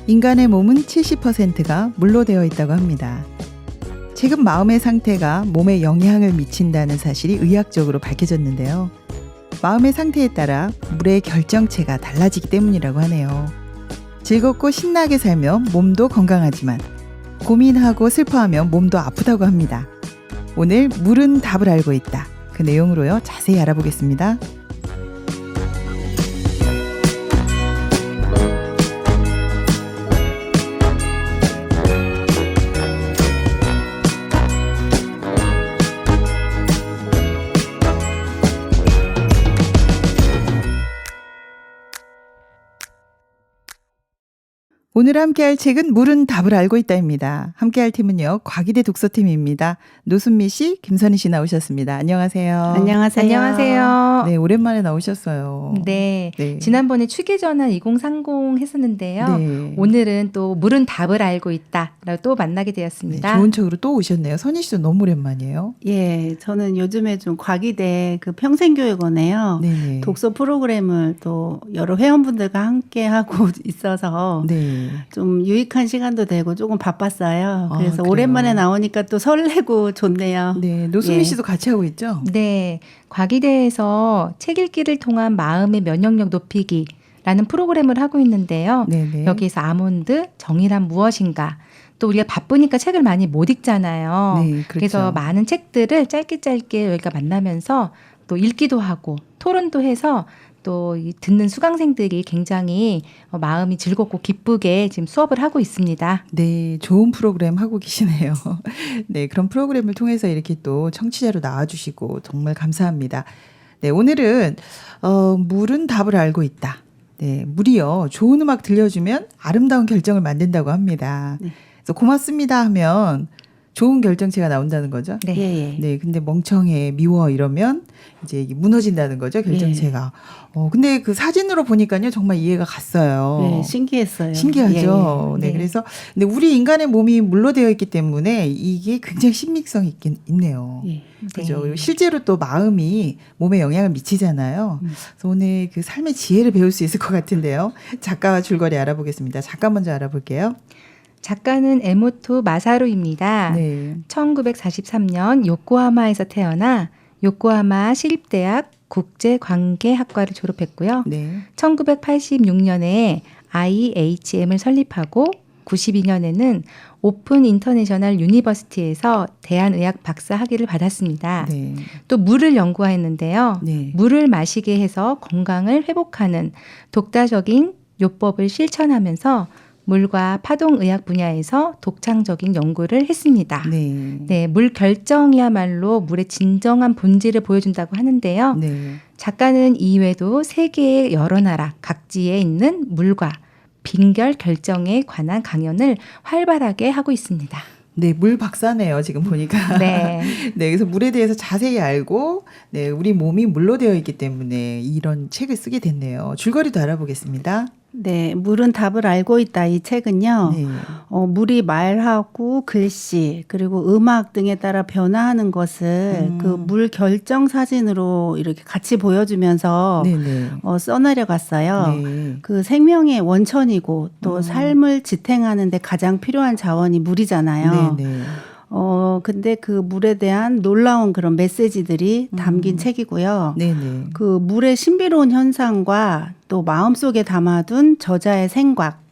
인간의 몸은 70%가 물로 되어 있다고 합니다. 최근 마음의 상태가 몸에 영향을 미친다는 사실이 의학적으로 밝혀졌는데요. 마음의 상태에 따라 물의 결정체가 달라지기 때문이라고 하네요. 즐겁고 신나게 살면 몸도 건강하지만 고민하고 슬퍼하면 몸도 아프다고 합니다. 오늘 물은 답을 알고 있다. 그 내용으로요. 자세히 알아보겠습니다. 오늘 함께할 책은 물은 답을 알고 있다입니다. 함께할 팀은요. 과기대 독서팀입니다. 노순미 씨, 김선희 씨 나오셨습니다. 안녕하세요. 안녕하세요. 안녕하세요. 네, 오랜만에 나오셨어요. 네. 네. 지난번에 취계전환 2030 했었는데요. 네. 오늘은 또 물은 답을 알고 있다라고 또 만나게 네, 되었습니다. 좋은 책으로 또 오셨네요. 선희 씨도 너무 오랜만이에요. 예, 저는 요즘에 좀 과기대 그 평생교육원에요. 네. 독서 프로그램을 또 여러 회원분들과 함께 하고 있어서 네. 좀 유익한 시간도 되고 조금 바빴어요. 아, 그래서 그래요? 오랜만에 나오니까 또 설레고 좋네요. 네, 노수미 예. 씨도 같이 하고 있죠? 네. 과기대에서 책 읽기를 통한 마음의 면역력 높이기라는 프로그램을 하고 있는데요. 네네. 여기에서 아몬드, 정의란 무엇인가. 또 우리가 바쁘니까 책을 많이 못 읽잖아요. 네, 그렇죠. 그래서 많은 책들을 짧게 여기가 만나면서 또 읽기도 하고 토론도 해서 또 이 듣는 수강생들이 굉장히 마음이 즐겁고 기쁘게 지금 수업을 하고 있습니다. 네, 좋은 프로그램 하고 계시네요. 네, 그런 프로그램을 통해서 이렇게 또 청취자로 나와주시고 정말 감사합니다. 네, 오늘은 물은 답을 알고 있다. 네, 물이요. 좋은 음악 들려주면 아름다운 결정을 만든다고 합니다. 네. 그래서 고맙습니다 하면 좋은 결정체가 나온다는 거죠. 네. 예, 예. 네, 근데 멍청해, 미워 이러면 이제 이게 무너진다는 거죠, 결정체가. 근데 그 사진으로 보니까요, 정말 이해가 갔어요. 네, 신기했어요. 신기하죠. 예, 예. 네, 그래서 근데 우리 인간의 몸이 물로 되어 있기 때문에 이게 굉장히 신빙성이 있긴 있네요. 예. 그죠. 네. 그리고 실제로 또 마음이 몸에 영향을 미치잖아요. 그래서 오늘 그 삶의 지혜를 배울 수 있을 것 같은데요. 작가와 줄거리 알아보겠습니다. 작가 먼저 알아볼게요. 작가는 에모토 마사루입니다. 네. 1943년 요코하마에서 태어나 요코하마 시립대학 국제관계학과를 졸업했고요. 네. 1986년에 IHM을 설립하고 92년에는 오픈 인터내셔널 유니버시티에서 대한의학 박사 학위를 받았습니다. 네. 또 물을 연구했는데요. 네. 물을 마시게 해서 건강을 회복하는 독자적인 요법을 실천하면서 물과 파동의학 분야에서 독창적인 연구를 했습니다. 네. 네, 물 결정이야말로 물의 진정한 본질을 보여준다고 하는데요. 네. 작가는 이외에도 세계의 여러 나라 각지에 있는 물과 빈결 결정에 관한 강연을 활발하게 하고 있습니다. 네, 물 박사네요. 지금 보니까. 네. 네, 그래서 물에 대해서 자세히 알고, 네, 우리 몸이 물로 되어 있기 때문에 이런 책을 쓰게 됐네요. 줄거리도 알아보겠습니다. 네, 물은 답을 알고 있다. 이 책은요. 네. 물이 말하고 글씨 그리고 음악 등에 따라 변화하는 것을 그 물 결정 사진으로 이렇게 같이 보여주면서 네네. 써내려갔어요. 네. 그 생명의 원천이고 또 삶을 지탱하는데 가장 필요한 자원이 물이잖아요. 네네. 근데 그 물에 대한 놀라운 그런 메시지들이 담긴 책이고요. 네네. 그 물의 신비로운 현상과 또 마음속에 담아둔 저자의 생각,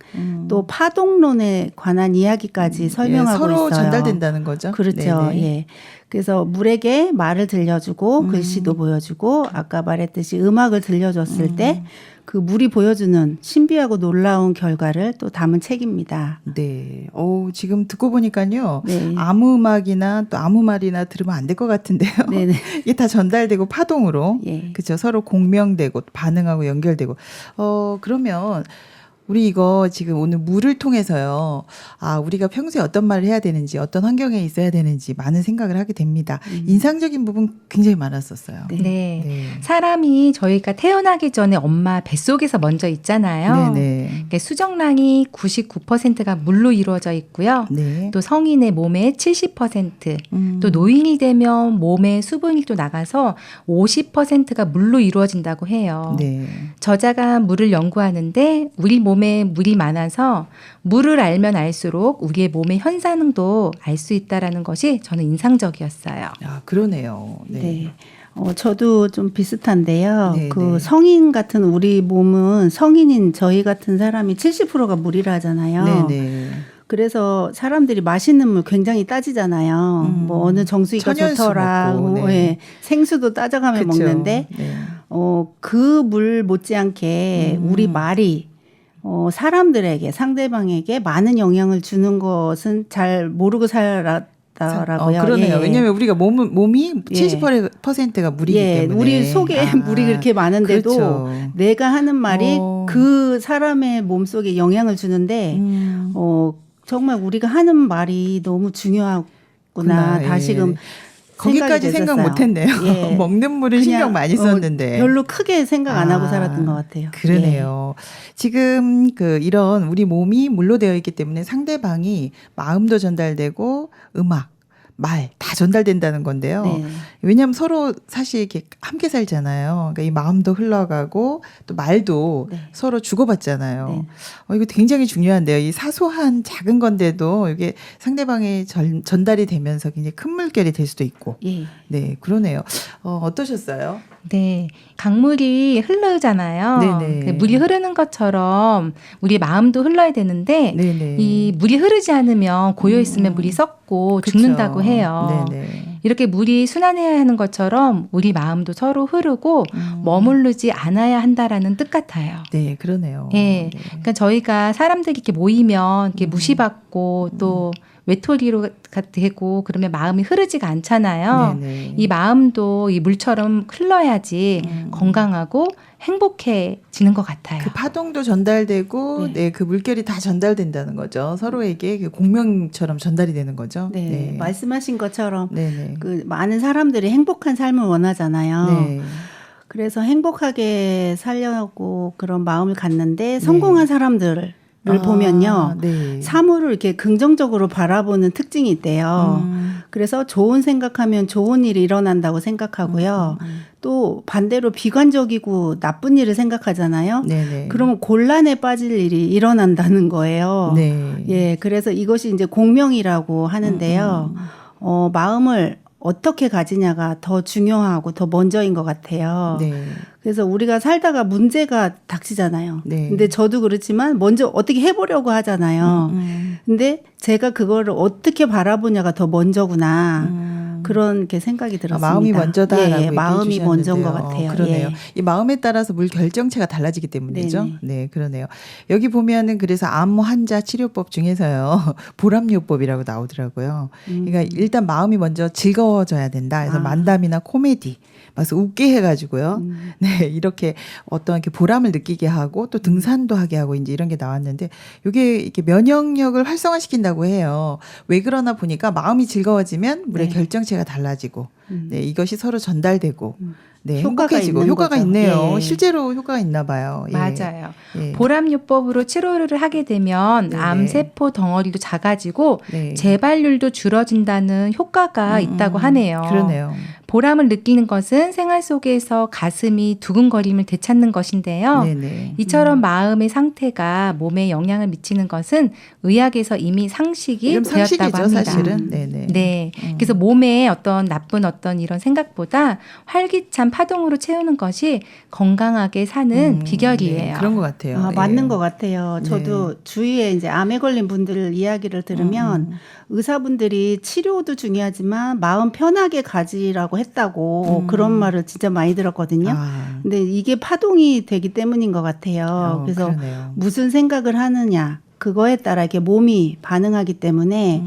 또 파동론에 관한 이야기까지 설명하고 서로 있어요. 전달된다는 거죠. 그렇죠. 네네. 예. 그래서 물에게 말을 들려주고 글씨도 보여주고 아까 말했듯이 음악을 들려줬을 때 그 물이 보여주는 신비하고 놀라운 결과를 또 담은 책입니다. 네. 지금 듣고 보니까요. 네. 아무 음악이나 또 아무 말이나 들으면 안 될 것 같은데요. 네네. 이게 다 전달되고 파동으로. 예. 그렇죠. 서로 공명되고 반응하고 연결되고. 그러면 우리 이거 지금 오늘 물을 통해서요. 우리가 평소에 어떤 말을 해야 되는지, 어떤 환경에 있어야 되는지 많은 생각을 하게 됩니다. 인상적인 부분 굉장히 많았었어요. 네. 사람이 저희가 태어나기 전에 엄마 뱃속에서 먼저 있잖아요. 네네. 그러니까 수정랑이 99%가 물로 이루어져 있고요. 네. 또 성인의 몸의 70%, 또 노인이 되면 몸의 수분이 또 나가서 50%가 물로 이루어진다고 해요. 네. 저자가 물을 연구하는데 우리 몸에 물이 많아서 물을 알면 알수록 우리의 몸의 현상도 알 수 있다라는 것이 저는 인상적이었어요. 그러네요. 네. 저도 좀 비슷한데요. 네, 그 네. 성인 같은 우리 몸은 성인인 저희 같은 사람이 70%가 물이라 하잖아요. 네네. 그래서 사람들이 맛있는 물 굉장히 따지잖아요. 뭐 어느 정수기가 천연수 좋더라. 먹고, 네. 예, 생수도 따져가며 그쵸. 먹는데 네. 그 물 못지않게 우리 말이 사람들에게 상대방에게 많은 영향을 주는 것은 잘 모르고 살았다라고요. 그러네요. 예. 왜냐하면 우리가 몸이 예. 70%가 물이기 예, 때문에. 우리 속에 물이 그렇게 많은데도 그렇죠. 내가 하는 말이 그 사람의 몸속에 영향을 주는데 정말 우리가 하는 말이 너무 중요하구나. 예. 다시금 거기까지 생각 못했네요. 예. 먹는 물을 신경 많이 썼는데 별로 크게 생각 안 하고 살았던 것 같아요. 그러네요. 지금 이런 우리 몸이 물로 되어 있기 때문에 상대방이 마음도 전달되고 음악, 말 다 전달된다는 건데요. 네. 왜냐하면 서로 사실 이렇게 함께 살잖아요. 그러니까 이 마음도 흘러가고 또 말도 네. 서로 주고받잖아요. 네. 이거 굉장히 중요한데요. 이 사소한 작은 건데도 이게 상대방에 전달이 되면서 굉장히 큰 물결이 될 수도 있고. 예. 네, 그러네요. 어떠셨어요? 네, 강물이 흐르잖아요. 네네. 그 물이 흐르는 것처럼 우리 마음도 흘러야 되는데 네네. 이 물이 흐르지 않으면 고여 있으면 물이 썩고 그쵸. 죽는다고 해요. 네네. 이렇게 물이 순환해야 하는 것처럼 우리 마음도 서로 흐르고 머무르지 않아야 한다라는 뜻 같아요. 네, 그러네요. 예. 네. 그러니까 저희가 사람들이 이렇게 모이면 이렇게 무시받고 또 외톨이로 되고 그러면 마음이 흐르지가 않잖아요. 네네. 이 마음도 이 물처럼 흘러야지 건강하고 행복해지는 것 같아요. 그 파동도 전달되고, 네, 그 물결이 다 전달된다는 거죠. 서로에게 그 공명처럼 전달이 되는 거죠. 네. 말씀하신 것처럼 네네. 그 많은 사람들이 행복한 삶을 원하잖아요. 네. 그래서 행복하게 살려고 그런 마음을 갖는데 성공한 사람들을 보면요. 네. 사물을 이렇게 긍정적으로 바라보는 특징이 있대요. 그래서 좋은 생각하면 좋은 일이 일어난다고 생각하고요. 또 반대로 비관적이고 나쁜 일을 생각하잖아요. 네네. 그러면 곤란에 빠질 일이 일어난다는 거예요. 네. 예, 그래서 이것이 이제 공명이라고 하는데요. 마음을 어떻게 가지냐가 더 중요하고 더 먼저인 것 같아요. 네. 그래서 우리가 살다가 문제가 닥치잖아요. 네. 근데 저도 그렇지만 먼저 어떻게 해보려고 하잖아요. 근데 제가 그거를 어떻게 바라보냐가 더 먼저구나. 그런 게 생각이 들었습니다. 마음이 먼저다라고 예, 마음이 얘기해 먼저인 것 주셨는데요. 같아요. 그러네요. 예. 이 마음에 따라서 물 결정체가 달라지기 때문이죠. 네네. 네, 그러네요. 여기 보면은 그래서 암 환자 치료법 중에서요. 보람요법이라고 나오더라고요. 그러니까 일단 마음이 먼저 즐거워져야 된다. 그래서 만담이나 코미디 그래서 웃게 해가지고요. 네, 이렇게 어떤 이렇게 보람을 느끼게 하고 또 등산도 하게 하고 이제 이런 게 나왔는데 이게 이렇게 면역력을 활성화시킨다고 해요. 왜 그러나 보니까 마음이 즐거워지면 물의 네. 결정체가 달라지고 네, 이것이 서로 전달되고 네, 효과가 행복해지고 있는 효과가 거죠. 있네요. 예. 실제로 효과가 있나 봐요. 예. 맞아요. 예. 보람요법으로 치료를 하게 되면 네네. 암세포 덩어리도 작아지고 네. 재발률도 줄어진다는 효과가 있다고 하네요. 그러네요. 보람을 느끼는 것은 생활 속에서 가슴이 두근거림을 되찾는 것인데요. 네네. 이처럼 마음의 상태가 몸에 영향을 미치는 것은 의학에서 이미 상식이 이름 되었다고 상식이죠, 합니다. 사실은. 네네. 네. 그래서 몸에 어떤 나쁜 어떤 이런 생각보다 활기찬 파동으로 채우는 것이 건강하게 사는 비결이에요. 네, 그런 것 같아요. 예. 맞는 것 같아요. 저도 주위에 이제 암에 걸린 분들 이야기를 들으면 의사분들이 치료도 중요하지만 마음 편하게 가지라고 했다고 그런 말을 진짜 많이 들었거든요. 근데 이게 파동이 되기 때문인 것 같아요. 그래서 그러네요. 무슨 생각을 하느냐. 그거에 따라 이렇게 몸이 반응하기 때문에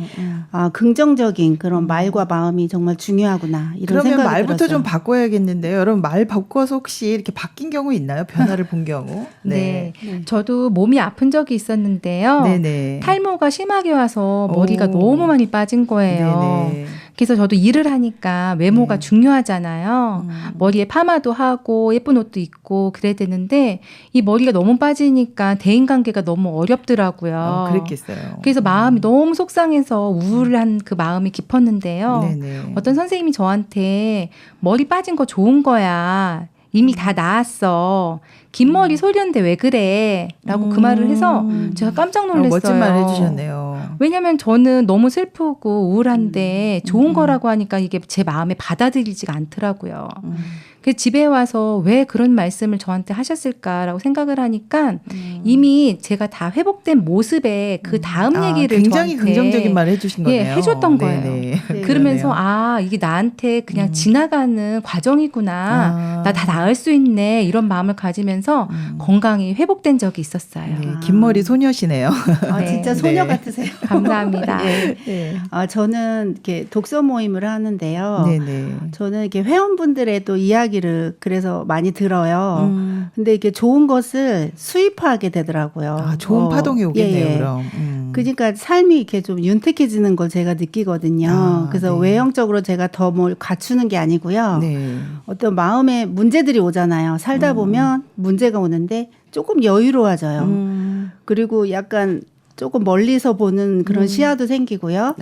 긍정적인 그런 말과 마음이 정말 중요하구나 이런 그러면 생각이 말부터 들었어요. 좀 바꿔야겠는데요. 여러분 말 바꿔서 혹시 이렇게 바뀐 경우 있나요? 변화를 본 경우? 네. 저도 몸이 아픈 적이 있었는데요. 네네. 탈모가 심하게 와서 머리가 오. 너무 많이 빠진 거예요. 네네. 그래서 저도 일을 하니까 외모가 네. 중요하잖아요. 머리에 파마도 하고 예쁜 옷도 입고 그래야 되는데 이 머리가 너무 빠지니까 대인관계가 너무 어렵더라고요. 그랬겠어요. 그래서 마음이 너무 속상해서 우울한 그 마음이 깊었는데요. 네네. 어떤 선생님이 저한테 머리 빠진 거 좋은 거야. 이미 다 나았어. 긴 머리 소리였는데 왜 그래? 라고 그 말을 해서 제가 깜짝 놀랐어요. 멋진 말 해주셨네요. 왜냐면 저는 너무 슬프고 우울한데 좋은 거라고 하니까 이게 제 마음에 받아들이지가 않더라고요. 그래서 집에 와서 왜 그런 말씀을 저한테 하셨을까라고 생각을 하니까 이미 제가 다 회복된 모습에 그 다음 얘기를 굉장히 저한테 긍정적인 말 해주신 거네요. 해줬던 거예요. 네네. 네. 그러면서 이게 나한테 그냥 지나가는 과정이구나. 나 다 나을 수 있네. 이런 마음을 가지면서 건강이 회복된 적이 있었어요. 네, 긴 머리 소녀시네요. 네. 진짜 소녀 네. 같으세요. 감사합니다. 예. 네. 저는 이렇게 독서 모임을 하는데요. 네네. 저는 이렇게 회원분들의 또 이야기를 그래서 많이 들어요. 근데 이게 좋은 것을 수입하게 되더라고요. 좋은 파동이 오겠네요, 예. 그럼. 그러니까 삶이 이렇게 좀 윤택해지는 걸 제가 느끼거든요. 그래서 네. 외형적으로 제가 더 뭘 갖추는 게 아니고요. 네. 어떤 마음에 문제들이 오잖아요. 살다 보면 문제가 오는데 조금 여유로워져요. 그리고 약간 조금 멀리서 보는 그런 시야도 생기고요.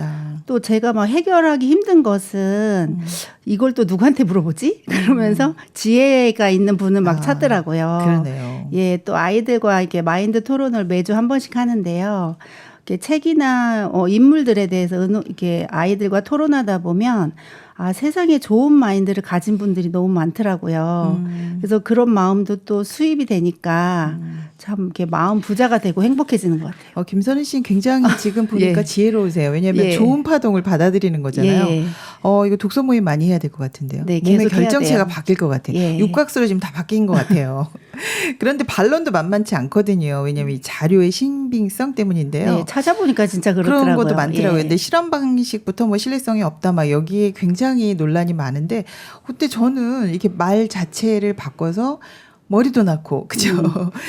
또 제가 막 해결하기 힘든 것은 이걸 또 누구한테 물어보지? 그러면서 지혜가 있는 분을 막 찾더라고요. 그러네요. 예, 또 아이들과 이렇게 마인드 토론을 매주 한 번씩 하는데요. 이렇게 책이나 인물들에 대해서 이렇게 아이들과 토론하다 보면 세상에 좋은 마인드를 가진 분들이 너무 많더라고요. 그래서 그런 마음도 또 수입이 되니까 참 이렇게 마음 부자가 되고 행복해지는 것 같아요. 김선희 씨는 굉장히 지금 보니까 예. 지혜로우세요. 왜냐하면 예. 좋은 파동을 받아들이는 거잖아요. 예. 이거 독서 모임 많이 해야 될 것 같은데요. 네, 몸의 계속 해야 결정체가 돼요. 바뀔 것 같아요. 예. 육각수로 지금 다 바뀐 것 같아요. 그런데 반론도 만만치 않거든요. 왜냐하면 이 자료의 신빙성 때문인데요. 네, 찾아보니까 진짜 그렇더라고요. 그런 것도 많더라고요. 예. 근데 실험 방식부터 뭐 신뢰성이 없다 막 여기에 굉장히 논란이 많은데 그때 저는 이렇게 말 자체를 바꿔서 머리도 낳고 그죠?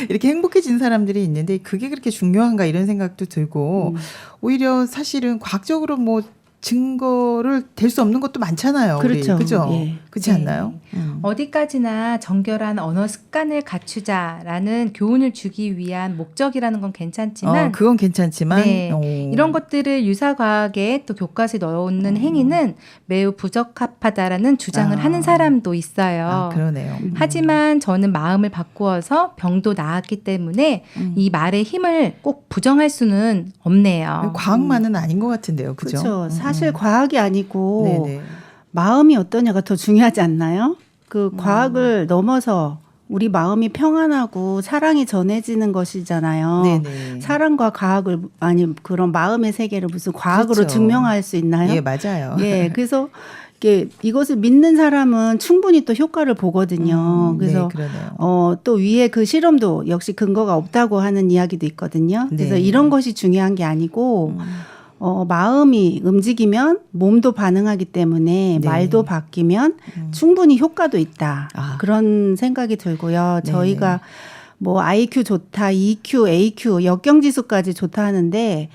이렇게 행복해진 사람들이 있는데 그게 그렇게 중요한가 이런 생각도 들고 오히려 사실은 과학적으로 뭐 증거를 댈 수 없는 것도 많잖아요. 그렇죠. 우리. 그죠? 예. 그렇지 네. 않나요? 어디까지나 정결한 언어 습관을 갖추자라는 교훈을 주기 위한 목적이라는 건 괜찮지만 그건 괜찮지만 네, 이런 것들을 유사과학에 또 교과서에 넣어놓는 행위는 매우 부적합하다라는 주장을 하는 사람도 있어요. 그러네요. 하지만 저는 마음을 바꾸어서 병도 나았기 때문에 이 말의 힘을 꼭 부정할 수는 없네요. 과학만은 아닌 것 같은데요. 그죠? 그렇죠. 사실 과학이 아니고 네네. 마음이 어떠냐가 더 중요하지 않나요? 그 과학을 넘어서 우리 마음이 평안하고 사랑이 전해지는 것이잖아요. 네네. 사랑과 과학을 그런 마음의 세계를 무슨 과학으로 그렇죠. 증명할 수 있나요? 예, 맞아요. 예, 그래서 이것을 믿는 사람은 충분히 또 효과를 보거든요. 그래서 네, 그러네요. 또 위에 그 실험도 역시 근거가 없다고 하는 이야기도 있거든요. 그래서 네. 이런 것이 중요한 게 아니고 마음이 움직이면 몸도 반응하기 때문에 네. 말도 바뀌면 충분히 효과도 있다. 그런 생각이 들고요. 네네. 저희가 뭐 IQ 좋다, EQ, AQ, 역경 지수까지 좋다 하는데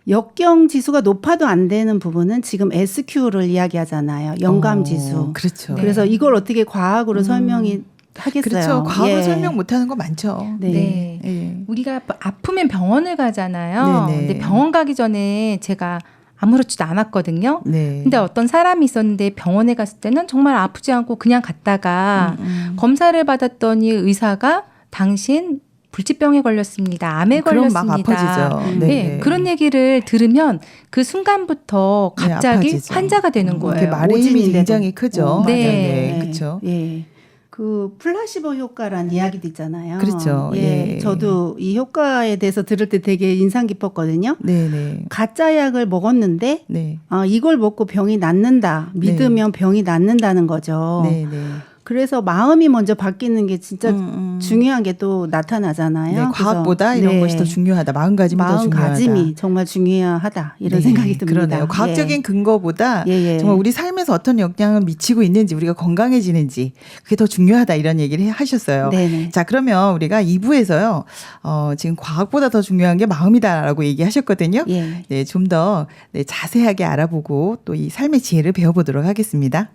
역경 지수가 높아도 안 되는 부분은 지금 SQ를 이야기하잖아요. 영감 지수. 그렇죠. 그래서 이걸 어떻게 과학으로 설명이 하겠어요. 그렇죠. 과학으로 예. 설명 못하는 거 많죠. 네. 네. 예. 우리가 아프면 병원을 가잖아요. 네네. 근데 병원 가기 전에 제가 아무렇지도 않았거든요. 네. 근데 어떤 사람이 있었는데 병원에 갔을 때는 정말 아프지 않고 그냥 갔다가 검사를 받았더니 의사가 당신 불치병에 걸렸습니다. 암에 그럼 걸렸습니다. 막 아파지죠. 네. 네네. 그런 얘기를 들으면 그 순간부터 네, 갑자기 아파지죠. 환자가 되는 거예요. 말의 힘이 오진인데도. 굉장히 크죠. 네. 네. 그렇죠. 예. 그 플라시보 효과란 이야기도 있잖아요. 그렇죠. 예. 예. 저도 이 효과에 대해서 들을 때 되게 인상 깊었거든요. 네네. 가짜 약을 먹었는데 네. 이걸 먹고 병이 낫는다. 믿으면 병이 낫는다는 거죠. 네네. 그래서 마음이 먼저 바뀌는 게 진짜 중요한 게 또 나타나잖아요. 네, 과학보다 이런 네. 것이 더 중요하다. 마음가짐이 더 중요하다. 마음가짐이 정말 중요하다. 이런 네, 생각이 듭니다. 그러네요. 과학적인 근거보다 예. 정말 우리 삶에서 어떤 영향을 미치고 있는지, 우리가 건강해지는지, 그게 더 중요하다 이런 얘기를 하셨어요. 네네. 자, 그러면 우리가 2부에서요. 지금 과학보다 더 중요한 게 마음이다라고 얘기하셨거든요. 예. 네, 좀 더 자세하게 알아보고 또 이 삶의 지혜를 배워보도록 하겠습니다.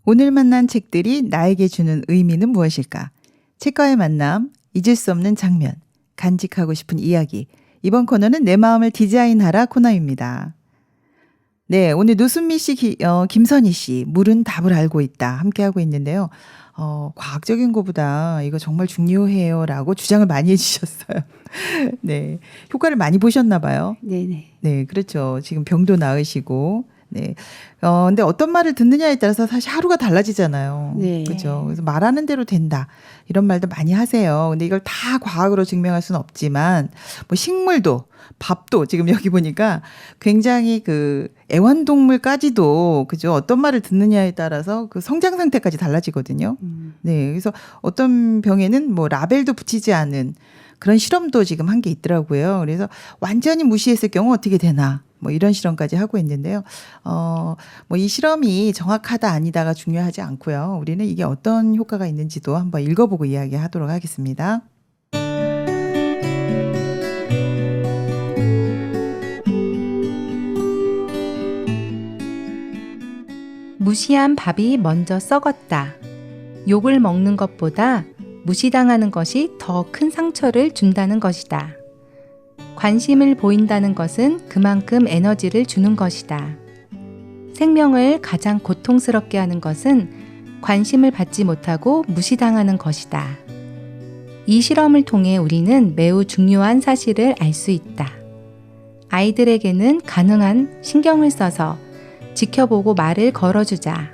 오늘 만난 책들이 나에게 주는 의미는 무엇일까? 책과의 만남, 잊을 수 없는 장면, 간직하고 싶은 이야기. 이번 코너는 내 마음을 디자인하라 코너입니다. 네, 오늘 노순미 씨, 김선희 씨, 물은 답을 알고 있다. 함께하고 있는데요. 과학적인 것보다 이거 정말 중요해요라고 주장을 많이 해주셨어요. 네, 효과를 많이 보셨나 봐요. 네네. 네, 그렇죠. 지금 병도 나으시고. 네. 근데 어떤 말을 듣느냐에 따라서 사실 하루가 달라지잖아요. 네. 그렇죠. 그래서 말하는 대로 된다. 이런 말도 많이 하세요. 근데 이걸 다 과학으로 증명할 수는 없지만, 뭐 식물도, 밥도 지금 여기 보니까 굉장히 그 애완동물까지도, 그죠. 어떤 말을 듣느냐에 따라서 그 성장 상태까지 달라지거든요. 네. 그래서 어떤 병에는 뭐 라벨도 붙이지 않은 그런 실험도 지금 한 게 있더라고요. 그래서 완전히 무시했을 경우 어떻게 되나. 뭐 이런 실험까지 하고 있는데요. 뭐 이 실험이 정확하다 아니다가 중요하지 않고요. 우리는 이게 어떤 효과가 있는지도 한번 읽어보고 이야기하도록 하겠습니다. 무시한 밥이 먼저 썩었다. 욕을 먹는 것보다 무시당하는 것이 더 큰 상처를 준다는 것이다. 관심을 보인다는 것은 그만큼 에너지를 주는 것이다. 생명을 가장 고통스럽게 하는 것은 관심을 받지 못하고 무시당하는 것이다. 이 실험을 통해 우리는 매우 중요한 사실을 알 수 있다. 아이들에게는 가능한 신경을 써서 지켜보고 말을 걸어주자.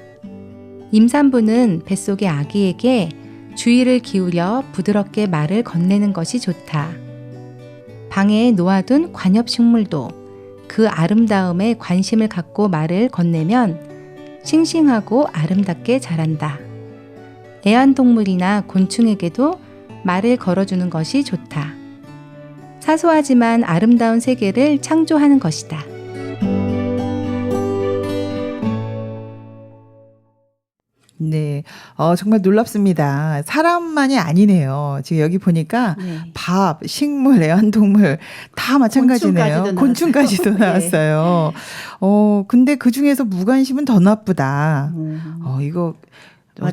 임산부는 뱃속의 아기에게 주의를 기울여 부드럽게 말을 건네는 것이 좋다. 방에 놓아둔 관엽식물도 그 아름다움에 관심을 갖고 말을 건네면 싱싱하고 아름답게 자란다. 애완동물이나 곤충에게도 말을 걸어주는 것이 좋다. 사소하지만 아름다운 세계를 창조하는 것이다. 네. 정말 놀랍습니다. 사람만이 아니네요. 지금 여기 보니까 네. 밥, 식물, 애완동물 다 마찬가지네요. 곤충까지도 네. 나왔어요. 근데 그 중에서 무관심은 더 나쁘다. 이거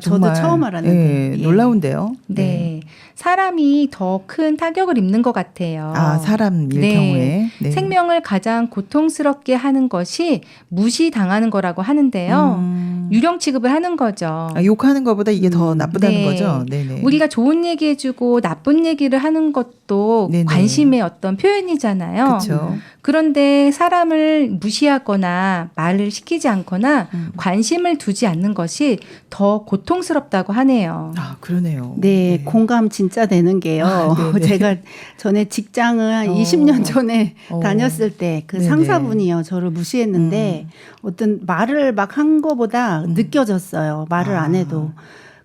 정말, 저도 처음 알았는데. 예, 놀라운데요. 네. 사람이 더 큰 타격을 입는 것 같아요. 사람일 네. 경우에. 네. 생명을 가장 고통스럽게 하는 것이 무시당하는 거라고 하는데요. 유령 취급을 하는 거죠. 욕하는 것보다 이게 더 나쁘다는 네. 거죠. 네네. 우리가 좋은 얘기해주고 나쁜 얘기를 하는 것도 네네. 관심의 어떤 표현이잖아요. 그렇죠. 그런데 사람을 무시하거나 말을 시키지 않거나 관심을 두지 않는 것이 더 고통스럽다고 하네요. 그러네요. 네, 공감 진짜 되는 게요. 네네. 제가 전에 직장을 한 20년 전에 다녔을 때 그 네네. 상사분이요. 저를 무시했는데 어떤 말을 막 한 거보다 느껴졌어요. 말을 안 해도.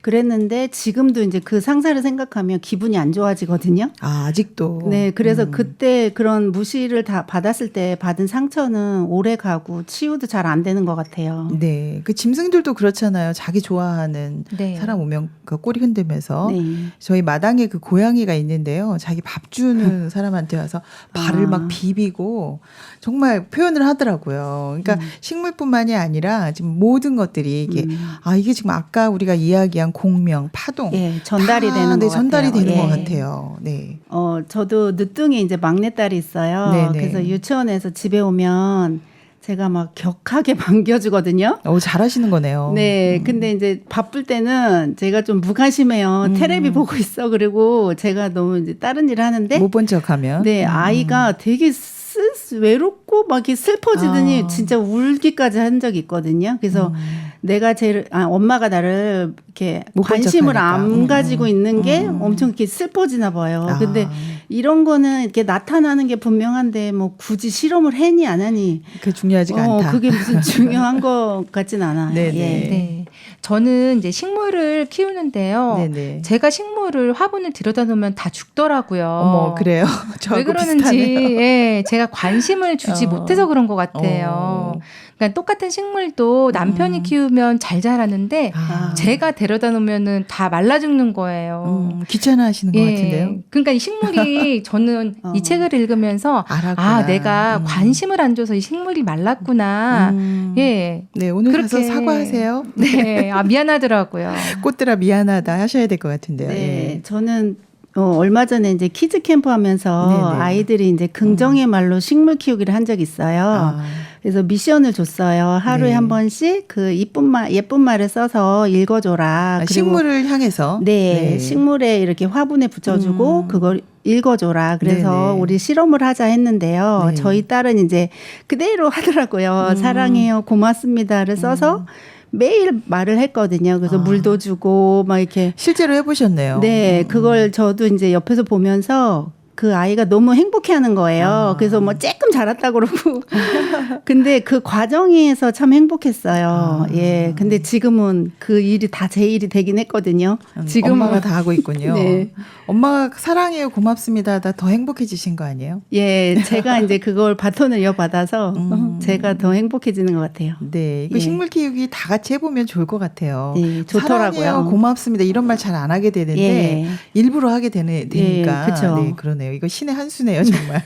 그랬는데 지금도 이제 그 상사를 생각하면 기분이 안 좋아지거든요. 아직도. 네, 그래서 그때 그런 무시를 다 받았을 때 받은 상처는 오래 가고 치유도 잘 안 되는 것 같아요. 네. 그 짐승들도 그렇잖아요. 자기 좋아하는 네. 사람 오면 그 꼬리 흔들면서. 네. 저희 마당에 그 고양이가 있는데요. 자기 밥 주는 사람한테 와서 발을 막 비비고 정말 표현을 하더라고요. 그러니까 식물뿐만이 아니라 지금 모든 것들이 이게 이게 지금 아까 우리가 이야기한 공명, 파동. 예, 전달이 되는 것 같아요. 전달이 되는 예. 것 같아요. 네. 저도 늦둥이 이제 막내딸이 있어요. 네네. 그래서 유치원에서 집에 오면 제가 막 격하게 반겨주거든요. 잘하시는 거네요. 네. 근데 이제 바쁠 때는 제가 좀 무관심해요. 테레비 보고 있어. 그리고 제가 너무 이제 다른 일을 하는데 못 본 척하면. 네, 아이가 되게 외롭고 막 이렇게 슬퍼지더니 아. 진짜 울기까지 한 적이 있거든요. 그래서 내가 엄마가 나를 이렇게 못 관심을 번쩍하니까. 안 가지고 있는 게 엄청 이렇게 슬퍼지나 봐요. 아. 근데 이런 거는 이렇게 나타나는 게 분명한데 뭐 굳이 실험을 했니 안 하니 그 중요하지가 않다. 그게 무슨 중요한 것 같진 않아요. 네네. 예. 네. 저는 이제 식물을 키우는데요. 네네. 제가 식물을 화분을 들여다놓으면 다 죽더라고요. 어머 그래요. 왜 저하고 그러는지 비슷하네요. 예, 제가 관심을 주지 어. 못해서 그런 것 같아요. 어. 그러니까 똑같은 식물도 남편이 키우면 잘 자라는데 아. 제가 데려다 놓으면은 다 말라 죽는 거예요. 귀찮아하시는 것 같은데요. 그러니까 이 식물이 저는 이 책을 읽으면서 알았구나. 내가 관심을 안 줘서 이 식물이 말랐구나. 예. 네, 오늘 가서 그렇게- 사과하세요. 네. 미안하더라고요. 꽃들아 미안하다 하셔야 될 것 같은데요. 네, 예. 저는 얼마 전에 이제 키즈 캠프 하면서 네네. 아이들이 이제 긍정의 말로 식물 키우기를 한 적이 있어요. 아, 그래서 미션을 줬어요. 하루에 네. 한 번씩 그 예쁜 말을 써서 읽어줘라. 그리고 식물을 향해서. 네, 식물에 이렇게 화분에 붙여주고 그걸 읽어줘라. 그래서 네네. 우리 실험을 하자 했는데요. 네. 저희 딸은 이제 그대로 하더라고요. 사랑해요, 고맙습니다를 써서 매일 말을 했거든요. 그래서 물도 주고 막 이렇게. 실제로 해보셨네요. 네, 그걸 저도 이제 옆에서 보면서 그 아이가 너무 행복해하는 거예요. 그래서 뭐 조금 자랐다 그러고. 근데 그 과정에서 참 행복했어요. 예. 근데 지금은 그 일이 다 제 일이 되긴 했거든요. 지금 엄마가 다 하고 있군요. 네. 엄마가 사랑해요, 고맙습니다. 다 더 행복해지신 거 아니에요? 예, 제가 이제 그걸 바톤을 이어받아서 제가 더 행복해지는 것 같아요. 네, 이거 예. 식물 키우기 다 같이 해보면 좋을 것 같아요. 예, 좋더라고요. 사랑해요, 고맙습니다. 이런 말 잘 안 하게 되는데 예. 일부러 하게 되니까. 예, 그쵸. 네, 그러네요. 이거 신의 한 수네요, 정말.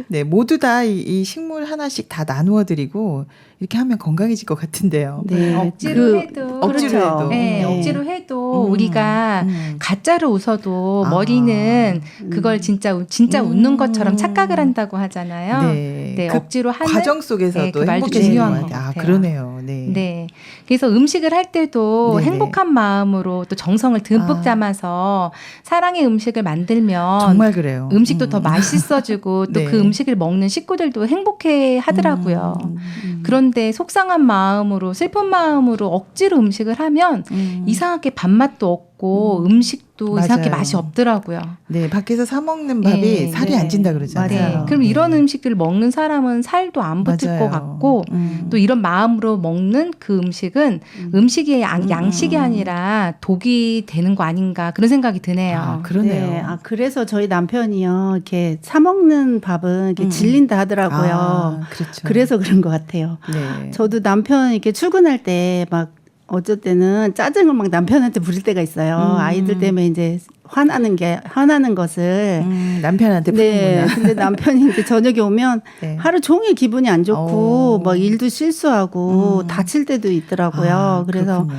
네, 모두 다 이 식물 하나씩 다 나누어 드리고 이렇게 하면 건강해질 것 같은데요. 네, 억지로 해도 억지로 그렇죠. 해도. 네, 네. 억지로 해도 우리가 가짜로 웃어도 아. 머리는 그걸 진짜 웃는 것처럼 착각을 한다고 하잖아요. 네, 그 억지로 하는 과정 속에서도 그 말도 행복해지는 중요한 것 것 같아요. 같아요. 그러네요. 네. 네. 그래서 음식을 할 때도 네네. 행복한 마음으로 또 정성을 듬뿍 담아서 사랑의 음식을 만들면 정말 그래요. 음식도 더 맛있어지고 또 네. 그 음식을 먹는 식구들도 행복해 하더라고요. 그런데 속상한 마음으로 슬픈 마음으로 억지로 음식을 하면 이상하게 밥맛도 없고 음식도 맞아요. 이상하게 맛이 없더라고요. 네, 밖에서 사 먹는 밥이 네, 살이 네. 안 찐다 그러잖아요. 맞아요. 네. 그럼 이런 음식들을 먹는 사람은 살도 안 붙을 맞아요. 것 같고 또 이런 마음으로 먹는 그 음식은 음식이 양식이 아니라 독이 되는 거 아닌가 그런 생각이 드네요. 아, 그러네요. 네, 그래서 저희 남편이요, 이렇게 사 먹는 밥은 이렇게 질린다 하더라고요. 아, 그렇죠. 그래서 그런 것 같아요. 네. 저도 남편 이렇게 출근할 때 막 어쩔 때는 짜증을 막 남편한테 부릴 때가 있어요. 아이들 때문에 이제 화나는 것을. 남편한테 네. 푸는구나. 근데 남편이 이제 저녁에 오면 네. 하루 종일 기분이 안 좋고 막 일도 실수하고 다칠 때도 있더라고요. 아, 그래서 그렇군요.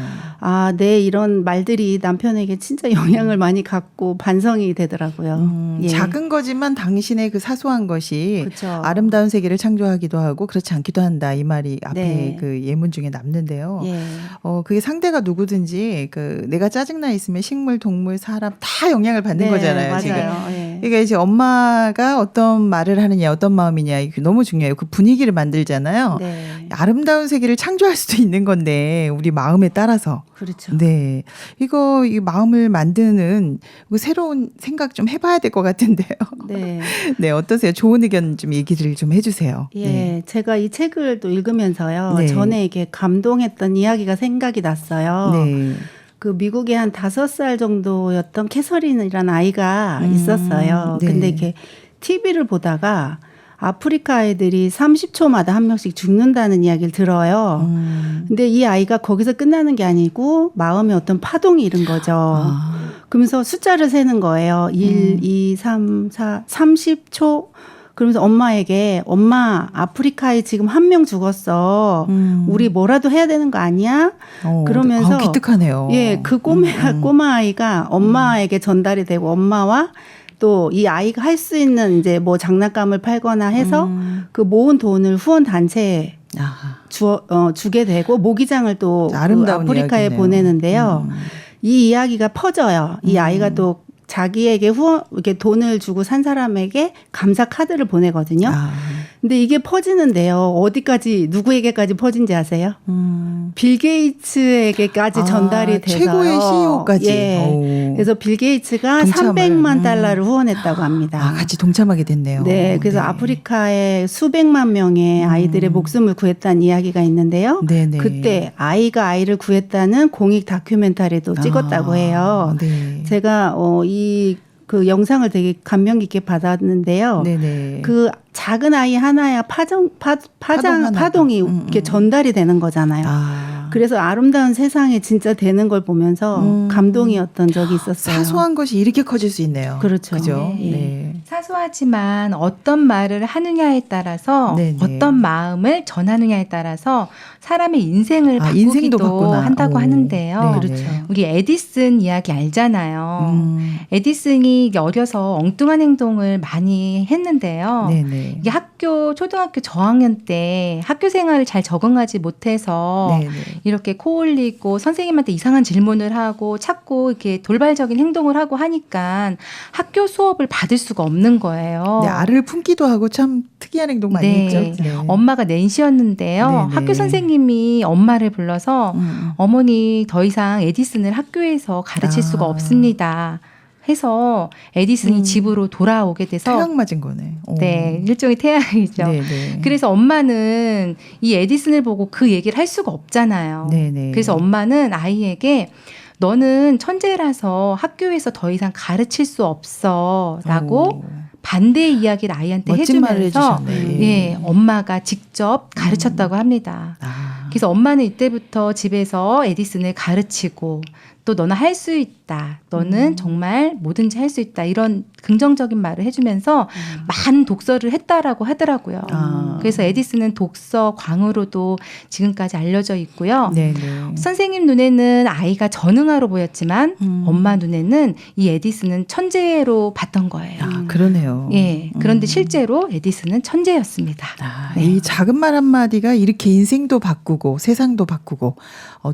내 이런 말들이 남편에게 진짜 영향을 많이 갖고 반성이 되더라고요. 예. 작은 거지만 당신의 그 사소한 것이 그쵸. 아름다운 세계를 창조하기도 하고 그렇지 않기도 한다. 이 말이 앞에 네. 그 예문 중에 남는데요. 예. 그게 상대가 누구든지 그 내가 짜증나 있으면 식물, 동물, 사람 다 영향을 받는 네, 거잖아요. 맞아요. 지금. 예. 그러니까 이제 엄마가 어떤 말을 하느냐, 어떤 마음이냐, 이게 너무 중요해요. 그 분위기를 만들잖아요. 네. 아름다운 세계를 창조할 수도 있는 건데 우리 마음에 따라서. 그렇죠. 네, 이 마음을 만드는 새로운 생각 좀 해봐야 될 것 같은데요. 네. 네, 어떠세요? 좋은 의견 좀 얘기를 좀 해주세요. 예, 네. 제가 이 책을 또 읽으면서요. 네. 전에 이게 감동했던 이야기가 생각이 났어요. 네. 그 미국에 한 5살 정도였던 캐서린이라는 아이가 있었어요. 네. 근데 이렇게 TV를 보다가 아프리카 아이들이 30초마다 한 명씩 죽는다는 이야기를 들어요. 근데 이 아이가 거기서 끝나는 게 아니고 마음에 어떤 파동이 일은 거죠. 그러면서 숫자를 세는 거예요. 1, 2, 3, 4, 30초. 그러면서 엄마에게 엄마 아프리카에 지금 한 명 죽었어. 우리 뭐라도 해야 되는 거 아니야? 그러면서 기특하네요. 예, 그 꼬마 아이가 엄마에게 전달이 되고 엄마와 또 이 아이가 할 수 있는 이제 뭐 장난감을 팔거나 해서 그 모은 돈을 후원 단체에 주게 되고 모기장을 또 그 아름다운 아프리카에 이야기네요. 보내는데요. 이 이야기가 퍼져요. 이 아이가 또 자기에게 이렇게 돈을 주고 산 사람에게 감사 카드를 보내거든요. 근데 이게 퍼지는데요. 어디까지 누구에게까지 퍼진지 아세요? 빌 게이츠에게까지 전달이 돼서요. 최고의 CEO까지. 예. 그래서 빌 게이츠가 동참을. 300만 달러를 후원했다고 합니다. 같이 동참하게 됐네요. 네, 그래서 아프리카의 수백만 명의 아이들의 목숨을 구했다는 이야기가 있는데요. 네네. 그때 아이가 아이를 구했다는 공익 다큐멘터리도 찍었다고 해요. 네. 제가 그 영상을 되게 감명 깊게 받았는데요. 네네. 그 작은 아이 하나야 파동이 이렇게 전달이 되는 거잖아요. 그래서 아름다운 세상에 진짜 되는 걸 보면서 감동이었던 적이 있었어요. 사소한 것이 이렇게 커질 수 있네요. 그렇죠. 그죠? 네. 네. 사소하지만 어떤 말을 하느냐에 따라서 네네. 어떤 마음을 전하느냐에 따라서 사람의 인생을 인생도 바꾸기도 바꾸나. 한다고 하는데요. 네, 그렇죠. 우리 에디슨 이야기 알잖아요. 에디슨이 어려서 엉뚱한 행동을 많이 했는데요. 네네. 이게 초등학교 저학년 때 학교 생활을 잘 적응하지 못해서 네네. 이렇게 코 올리고 선생님한테 이상한 질문을 하고 자꾸 이렇게 돌발적인 행동을 하고 하니까 학교 수업을 받을 수가 없는 거예요. 네, 알을 품기도 하고 참 특이한 행동 많이 네. 했죠. 네. 엄마가 낸시였는데요. 네네. 학교 선생님이 엄마를 불러서 어머니 더 이상 에디슨을 학교에서 가르칠 수가 없습니다. 해서 에디슨이 집으로 돌아오게 돼서 태양 맞은 거네. 네, 일종의 태양이죠. 네네. 그래서 엄마는 이 에디슨을 보고 그 얘기를 할 수가 없잖아요. 네네. 그래서 엄마는 아이에게 너는 천재라서 학교에서 더 이상 가르칠 수 없어 라고 반대의 이야기를 아이한테 멋진 말을 해주면서 해주셨네. 예, 엄마가 직접 가르쳤다고 합니다. 그래서 엄마는 이때부터 집에서 에디슨을 가르치고 또 너는 할 수 있다. 너는 정말 뭐든지 할 수 있다. 이런 긍정적인 말을 해주면서 많은 독서를 했다라고 하더라고요. 그래서 에디슨은 독서 광으로도 지금까지 알려져 있고요. 네네. 선생님 눈에는 아이가 전응아로 보였지만 엄마 눈에는 이 에디슨은 천재로 봤던 거예요. 그러네요. 예, 그런데 실제로 에디슨은 천재였습니다. 네. 이 작은 말 한마디가 이렇게 인생도 바꾸고 세상도 바꾸고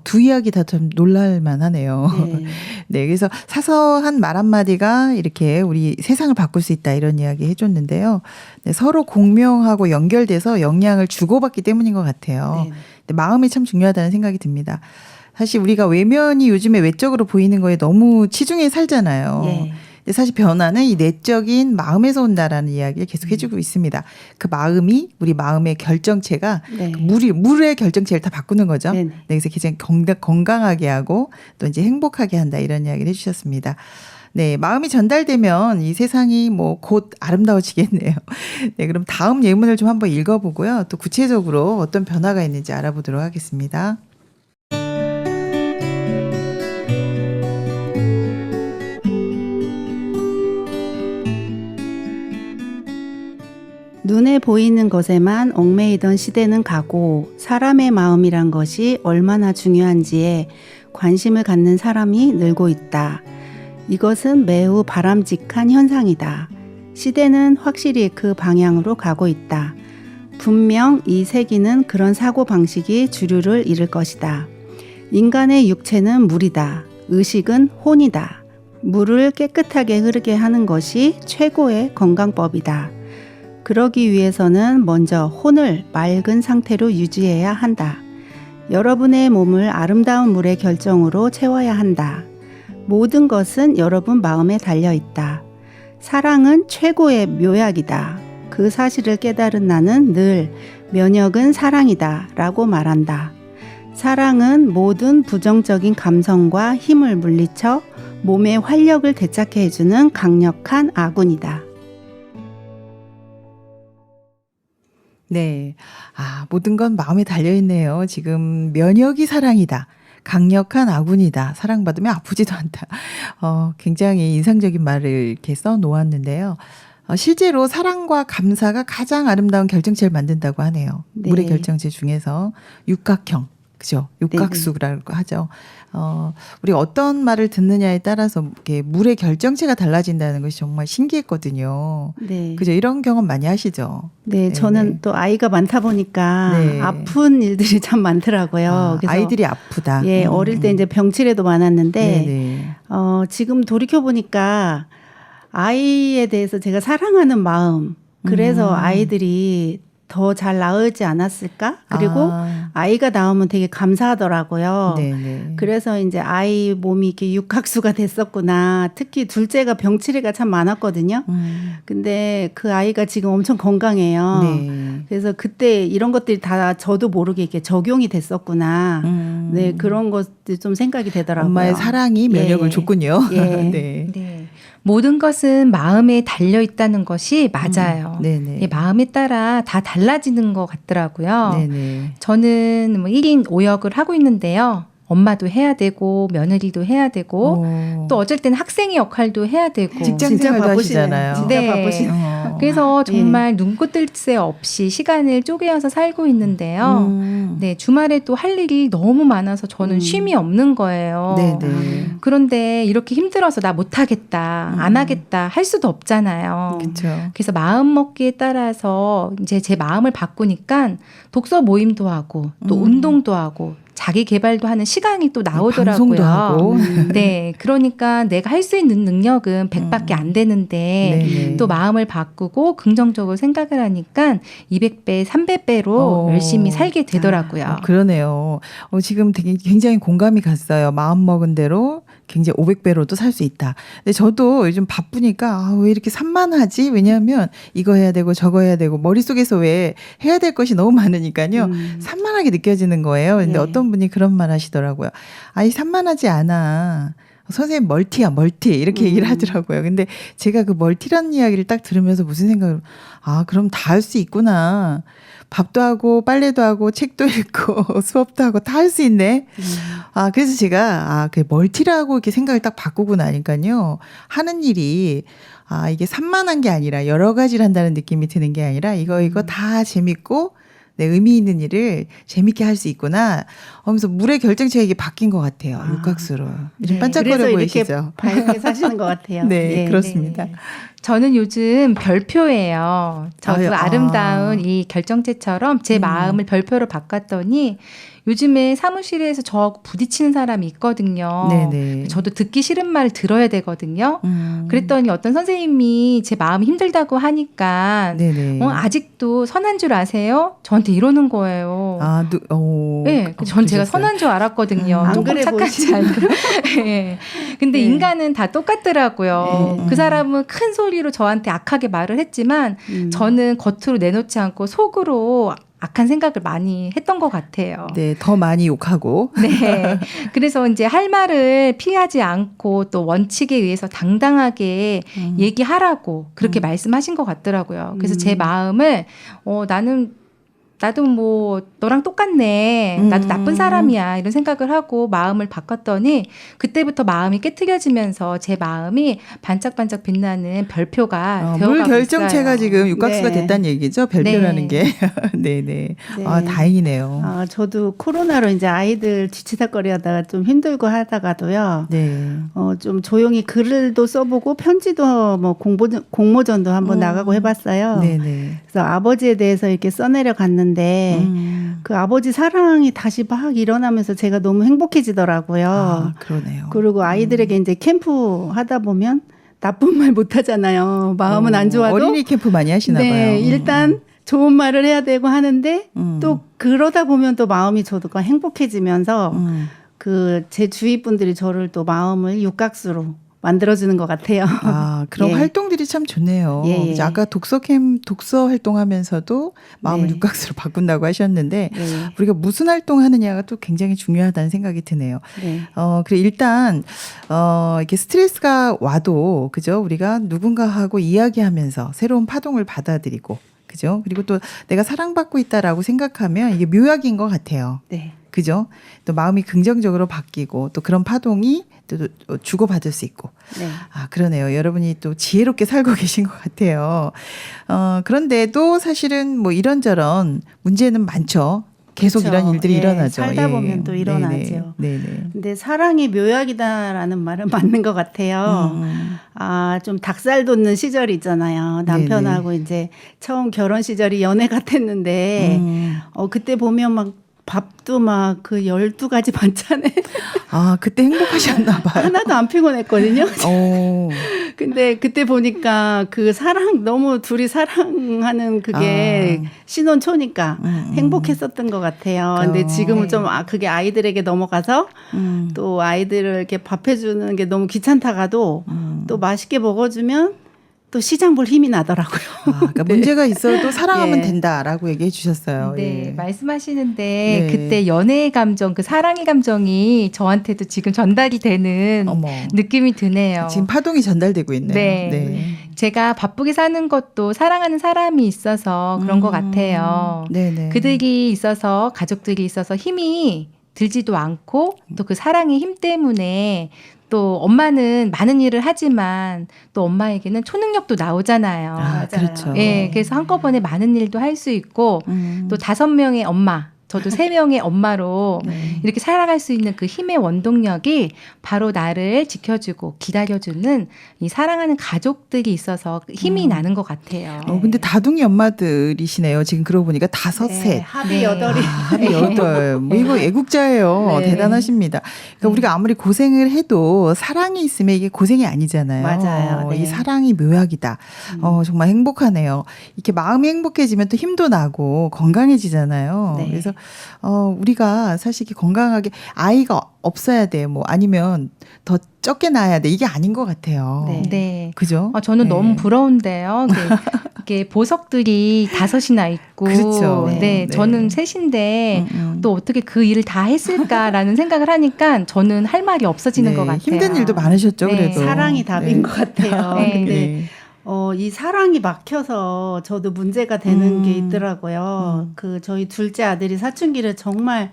두 이야기 다 좀 놀랄만하네요. 네. 네, 그래서 사소한 말 한마디가 이렇게 우리 세상을 바꿀 수 있다 이런 이야기 해줬는데요. 네, 서로 공명하고 연결돼서 영향을 주고받기 때문인 것 같아요. 네. 근데 마음이 참 중요하다는 생각이 듭니다. 사실 우리가 외면이 요즘에 외적으로 보이는 거에 너무 치중해 살잖아요. 예. 근데 사실 변화는 이 내적인 마음에서 온다라는 이야기를 계속 해주고 있습니다. 그 마음이 우리 마음의 결정체가 네. 그 물의 결정체를 다 바꾸는 거죠. 네네. 네, 그래서 굉장히 건강하게 하고 또 이제 행복하게 한다 이런 이야기를 해주셨습니다. 네, 마음이 전달되면 이 세상이 뭐 곧 아름다워지겠네요. 네, 그럼 다음 예문을 좀 한번 읽어보고요. 또 구체적으로 어떤 변화가 있는지 알아보도록 하겠습니다. 눈에 보이는 것에만 얽매이던 시대는 가고 사람의 마음이란 것이 얼마나 중요한지에 관심을 갖는 사람이 늘고 있다. 이것은 매우 바람직한 현상이다. 시대는 확실히 그 방향으로 가고 있다. 분명 이 세기는 그런 사고방식이 주류를 이룰 것이다. 인간의 육체는 물이다. 의식은 혼이다. 물을 깨끗하게 흐르게 하는 것이 최고의 건강법이다. 그러기 위해서는 먼저 혼을 맑은 상태로 유지해야 한다. 여러분의 몸을 아름다운 물의 결정으로 채워야 한다. 모든 것은 여러분 마음에 달려 있다. 사랑은 최고의 묘약이다. 그 사실을 깨달은 나는 늘 면역은 사랑이다 라고 말한다. 사랑은 모든 부정적인 감성과 힘을 물리쳐 몸의 활력을 되찾게 해주는 강력한 아군이다. 네. 모든 건 마음에 달려있네요. 지금 면역이 사랑이다. 강력한 아군이다. 사랑받으면 아프지도 않다. 굉장히 인상적인 말을 이렇게 써 놓았는데요. 실제로 사랑과 감사가 가장 아름다운 결정체를 만든다고 하네요. 네. 물의 결정체 중에서 육각형. 그죠? 육각수라고 하죠. 우리가 어떤 말을 듣느냐에 따라서 이렇게 물의 결정체가 달라진다는 것이 정말 신기했거든요. 네. 그죠? 이런 경험 많이 하시죠? 네, 저는 네. 또 아이가 많다 보니까 네. 아픈 일들이 참 많더라고요. 그래서 아이들이 아프다. 예, 어릴 때 이제 병치레도 많았는데 네네. 지금 돌이켜 보니까 아이에 대해서 제가 사랑하는 마음, 그래서 아이들이 더 잘 나오지 않았을까? 그리고 아이가 나오면 되게 감사하더라고요. 네네. 그래서 이제 아이 몸이 이렇게 육각수가 됐었구나. 특히 둘째가 병치레가 참 많았거든요. 근데 그 아이가 지금 엄청 건강해요. 네. 그래서 그때 이런 것들이 다 저도 모르게 이렇게 적용이 됐었구나. 네, 그런 것도 좀 생각이 되더라고요. 엄마의 사랑이 면역을 예. 줬군요. 예. 네. 네. 모든 것은 마음에 달려 있다는 것이 맞아요. 네네. 예, 마음에 따라 다 달라지는 것 같더라고요. 네네. 저는 뭐 1인 5역을 하고 있는데요. 엄마도 해야 되고 며느리도 해야 되고 또 어쩔 때는 학생의 역할도 해야 되고 직장 진짜 생활도 바쁘시네요. 하시잖아요. 진짜 네. 바쁘시네요. 그래서 정말 눈꽃뜰 새 없이 시간을 쪼개어서 살고 있는데요. 네, 주말에 또 할 일이 너무 많아서 저는 쉼이 없는 거예요. 네네. 그런데 이렇게 힘들어서 나 못하겠다, 안 하겠다 할 수도 없잖아요. 그렇죠. 그래서 마음 먹기에 따라서 이제 제 마음을 바꾸니까 독서 모임도 하고 또 운동도 하고 자기 개발도 하는 시간이 또 나오더라고요. 방송도 하고. 네, 그러니까 내가 할 수 있는 능력은 100밖에 안 되는데 네네. 또 마음을 바꾸고 긍정적으로 생각을 하니까 200배, 300배로 열심히 살게 되더라고요. 그러네요. 지금 되게 굉장히 공감이 갔어요. 마음 먹은 대로 굉장히 500배로도 살 수 있다. 근데 저도 요즘 바쁘니까 왜 이렇게 산만하지? 왜냐하면 이거 해야 되고 저거 해야 되고 머릿속에서 왜 해야 될 것이 너무 많으니까요. 산만하게 느껴지는 거예요. 근데 네. 어떤 분이 그런 말 하시더라고요. 아이 산만하지 않아. 선생님 멀티야 멀티 이렇게 얘기를 하더라고요. 근데 제가 그 멀티라는 이야기를 딱 들으면서 무슨 생각을 그럼 다 할 수 있구나. 밥도 하고 빨래도 하고 책도 읽고 수업도 하고 다 할 수 있네. 그래서 제가 그 멀티라고 이렇게 생각을 딱 바꾸고 나니까요. 하는 일이 이게 산만한 게 아니라 여러 가지를 한다는 느낌이 드는 게 아니라 이거 다 재밌고 내 의미 있는 일을 재밌게 할 수 있구나. 하면서 물의 결정체가 이게 바뀐 것 같아요. 육각수로. 좀 네. 반짝거려 그래서 보이시죠? 이렇게 밝게 사시는 것 같아요. 네, 예. 그렇습니다. 네. 저는 요즘 별표예요. 저도 아름다운 이 결정체처럼 제 마음을 별표로 바꿨더니 요즘에 사무실에서 저하고 부딪히는 사람이 있거든요. 네네. 저도 듣기 싫은 말을 들어야 되거든요. 그랬더니 어떤 선생님이 제 마음이 힘들다고 하니까 네네. 아직도 선한 줄 아세요? 저한테 이러는 거예요. 네, 전 제가 선한 줄 알았거든요. 안 조금 그래 착한지 알고. 네. 근데 네. 인간은 다 똑같더라고요. 그 사람은 큰 소리로 저한테 악하게 말을 했지만 저는 겉으로 내놓지 않고 속으로 악한 생각을 많이 했던 것 같아요. 네, 더 많이 욕하고. 네. 그래서 이제 할 말을 피하지 않고 또 원칙에 의해서 당당하게 얘기하라고 그렇게 말씀하신 것 같더라고요. 그래서 제 마음을 나도 뭐 너랑 똑같네. 나도 나쁜 사람이야. 이런 생각을 하고 마음을 바꿨더니 그때부터 마음이 깨트려지면서 제 마음이 반짝반짝 빛나는 별표가 되어가고 물 결정체가 있어요. 지금 육각수가 네. 됐다는 얘기죠. 별표라는 네. 게. 네네. 네. 다행이네요. 저도 코로나로 이제 아이들 뒤치다거리 하다가 좀 힘들고 하다가도요. 네. 좀 조용히 글도 써보고 편지도 뭐 공모전도 한번 나가고 해봤어요. 네네. 그래서 아버지에 대해서 이렇게 써내려 갔는데 그 아버지 사랑이 다시 막 일어나면서 제가 너무 행복해지더라고요. 그러네요. 그리고 아이들에게 이제 캠프 하다 보면 나쁜 말 못 하잖아요. 마음은 안 좋아도. 어린이 캠프 많이 하시나 봐요. 네, 일단 좋은 말을 해야 되고 하는데 또 그러다 보면 또 마음이 저도 행복해지면서 그 제 주위 분들이 저를 또 마음을 육각수로 만들어주는 것 같아요. 그런 예. 활동들이 참 좋네요. 예, 예. 아까 독서 활동하면서도 마음을 네. 육각수로 바꾼다고 하셨는데 네. 우리가 무슨 활동하느냐가 또 굉장히 중요하다는 생각이 드네요. 네. 그래 일단 이렇게 스트레스가 와도 그죠? 우리가 누군가하고 이야기하면서 새로운 파동을 받아들이고 그죠? 그리고 또 내가 사랑받고 있다라고 생각하면 이게 묘약인 것 같아요. 네. 그죠? 또 마음이 긍정적으로 바뀌고 또 그런 파동이 또 주고받을 수 있고. 네. 그러네요. 여러분이 또 지혜롭게 살고 계신 것 같아요. 그런데도 사실은 뭐 이런저런 문제는 많죠. 계속 그쵸. 이런 일들이 예, 일어나죠. 살다 보면 또 일어나죠. 네네. 근데 사랑이 묘약이다라는 말은 맞는 것 같아요. 좀 닭살 돋는 시절이 있잖아요. 남편하고 이제 처음 결혼 시절이 연애 같았는데, 그때 보면 막 밥도 막 그 12가지 반찬에 그때 행복하셨나 봐요. 하나도 안 피곤했거든요. 오. 근데 그때 보니까 그 너무 둘이 사랑하는 그게 신혼 초니까 행복했었던 것 같아요. 근데 지금은 좀 그게 아이들에게 넘어가서 또 아이들을 이렇게 밥 해주는 게 너무 귀찮다가도 또 맛있게 먹어주면 또 시장 볼 힘이 나더라고요. 그러니까 네. 문제가 있어도 사랑하면 예. 된다라고 얘기해 주셨어요. 네, 예. 말씀하시는데 네. 그때 연애의 감정, 그 사랑의 감정이 저한테도 지금 전달이 되는 어머. 느낌이 드네요. 지금 파동이 전달되고 있네요. 네. 제가 바쁘게 사는 것도 사랑하는 사람이 있어서 그런 것 같아요. 네네. 그들이 있어서, 가족들이 있어서 힘이 들지도 않고 또 그 사랑의 힘 때문에 또 엄마는 많은 일을 하지만 또 엄마에게는 초능력도 나오잖아요. 맞아요. 그렇죠. 예, 그래서 한꺼번에 많은 일도 할 수 있고 또 5명의 엄마, 저도 3명의 엄마로 이렇게 살아갈 수 있는 그 힘의 원동력이 바로 나를 지켜주고 기다려주는 이 사랑하는 가족들이 있어서 힘이 나는 것 같아요. 근데 다둥이 엄마들이시네요. 지금 그러고 보니까 5, 네, 셋. 합이 네. 8이. 합이 8. 뭐 이거 애국자예요. 네. 대단하십니다. 그러니까 우리가 아무리 고생을 해도 사랑이 있으면 이게 고생이 아니잖아요. 맞아요. 네. 이 사랑이 묘약이다. 정말 행복하네요. 이렇게 마음이 행복해지면 또 힘도 나고 건강해지잖아요. 네. 그래서 우리가 사실 이렇게 건강하게 아이가 없어야 돼. 뭐 아니면 더 적게 낳아야 돼. 이게 아닌 것 같아요. 네. 네. 그죠? 저는 네. 너무 부러운데요. 이게 보석들이 5이나 있고, 그렇죠. 네, 네. 저는 셋인데 또 어떻게 그 일을 다 했을까라는 생각을 하니까 저는 할 말이 없어지는 네. 것 같아요. 힘든 일도 많으셨죠. 네. 그래도. 사랑이 답인 네. 것 같아요. 네. 근데 네. 이 사랑이 막혀서 저도 문제가 되는 게 있더라고요. 저희 둘째 아들이 사춘기를 정말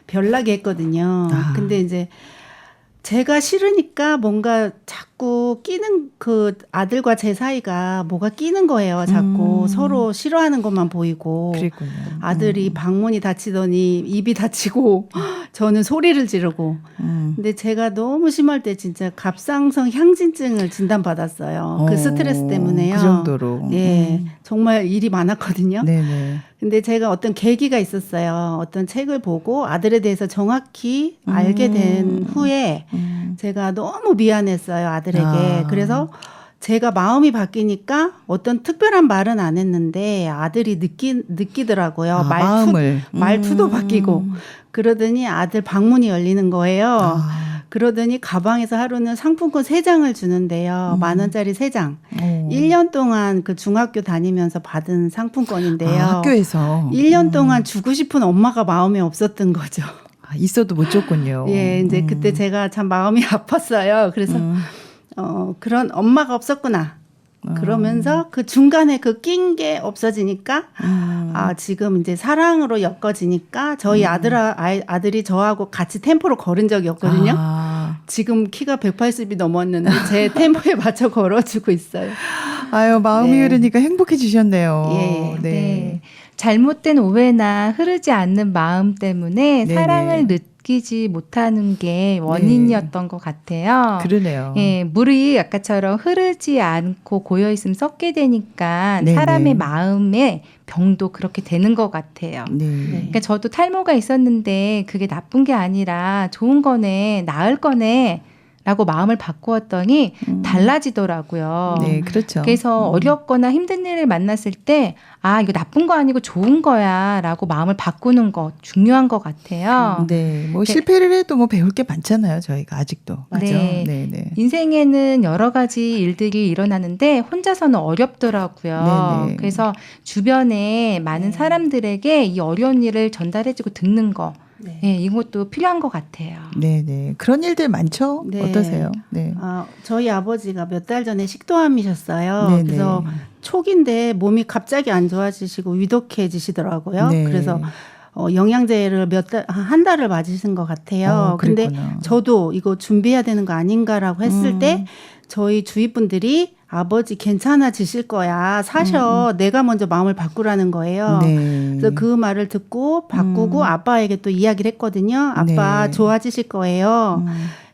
별나게 했거든요. 근데 이제 제가 싫으니까 뭔가 자꾸 끼는 그 아들과 제 사이가 뭐가 끼는 거예요. 자꾸 서로 싫어하는 것만 보이고. 그랬군요. 아들이 방문이 닫히더니 입이 닫히고 저는 소리를 지르고. 근데 제가 너무 심할 때 진짜 갑상선 향진증을 진단받았어요. 그 스트레스 때문에요. 그 정도로. 예, 정말 일이 많았거든요. 네네. 근데 제가 어떤 계기가 있었어요. 어떤 책을 보고 아들에 대해서 정확히 알게 된 후에 제가 너무 미안했어요, 아들에게. 그래서 제가 마음이 바뀌니까 어떤 특별한 말은 안 했는데 아들이 느끼더라고요. 말투도 바뀌고. 그러더니 아들 방문이 열리는 거예요. 그러더니 가방에서 하루는 상품권 3장을 주는데요. 10,000원짜리 3장. 1년 동안 그 중학교 다니면서 받은 상품권인데요. 학교에서. 1년 동안 주고 싶은 엄마가 마음에 없었던 거죠. 있어도 못 줬군요. 예, 이제 그때 제가 참 마음이 아팠어요. 그래서 그런 엄마가 없었구나. 그러면서 그 중간에 그 낀 게 없어지니까 지금 이제 사랑으로 엮어지니까 저희 아들이 저하고 같이 템포로 걸은 적이 없거든요. 지금 키가 180이 넘었는데 제 템포에 맞춰 걸어주고 있어요. 아유, 마음이 네. 흐르니까 행복해지셨네요. 예. 네. 잘못된 오해나 흐르지 않는 마음 때문에 네네. 사랑을 느끼지 못하는 게 원인이었던 것 같아요. 그러네요. 예, 물이 아까처럼 흐르지 않고 고여 있으면 썩게 되니까 네네. 사람의 마음의 병도 그렇게 되는 것 같아요. 네. 그러니까 저도 탈모가 있었는데 그게 나쁜 게 아니라 좋은 거네, 나을 거네. 라고 마음을 바꾸었더니 달라지더라고요. 네, 그렇죠. 그래서 어렵거나 힘든 일을 만났을 때 이거 나쁜 거 아니고 좋은 거야 라고 마음을 바꾸는 거 중요한 것 같아요. 네, 뭐 실패를 해도 뭐 배울 게 많잖아요, 저희가 아직도. 맞죠. 네, 네. 네. 인생에는 여러 가지 일들이 일어나는데 혼자서는 어렵더라고요. 네네. 그래서 주변에 많은 사람들에게 이 어려운 일을 전달해주고 듣는 거, 네. 예, 이것도 필요한 것 같아요. 네, 네. 그런 일들 많죠? 네. 어떠세요? 네. 저희 아버지가 몇 달 전에 식도암이셨어요. 네네. 그래서 초기인데 몸이 갑자기 안 좋아지시고 위독해지시더라고요. 네. 그래서 영양제를 한 달을 맞으신 것 같아요. 근데 그랬구나. 저도 이거 준비해야 되는 거 아닌가라고 했을 때 저희 주위 분들이 아버지 괜찮아지실 거야. 사셔. 내가 먼저 마음을 바꾸라는 거예요. 네. 그래서 그 말을 듣고 바꾸고 아빠에게 또 이야기를 했거든요. 아빠 네. 좋아지실 거예요.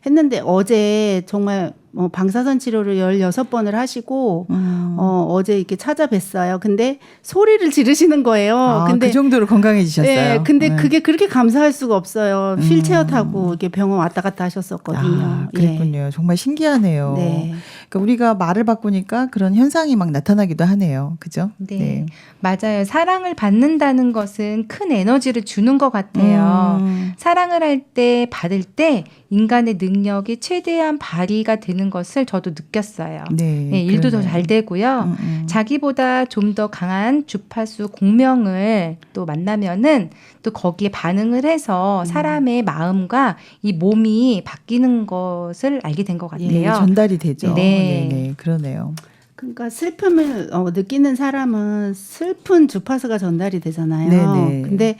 했는데 어제 정말 방사선 치료를 16번을 하시고 어제 이렇게 찾아뵀어요. 근데 소리를 지르시는 거예요. 근데 그 정도로 건강해지셨어요. 네, 근데 네. 그게 그렇게 감사할 수가 없어요. 휠체어 타고 이렇게 병원 왔다 갔다 하셨었거든요. 그랬군요. 정말 신기하네요. 네. 그러니까 우리가 말을 바꾸니까 그런 현상이 막 나타나기도 하네요. 그죠? 네. 맞아요. 사랑을 받는다는 것은 큰 에너지를 주는 것 같아요. 사랑을 할 때, 받을 때 인간의 능력이 최대한 발휘가 되는 것을 저도 느꼈어요. 네. 네, 일도 더 그러네요. 잘 되고요. 자기보다 좀 더 강한 주파수 공명을 또 만나면은 또 거기에 반응을 해서 사람의 마음과 이 몸이 바뀌는 것을 알게 된 것 같아요. 네, 전달이 되죠. 네. 네, 그러네요. 그러니까 슬픔을 느끼는 사람은 슬픈 주파수가 전달이 되잖아요. 네네. 근데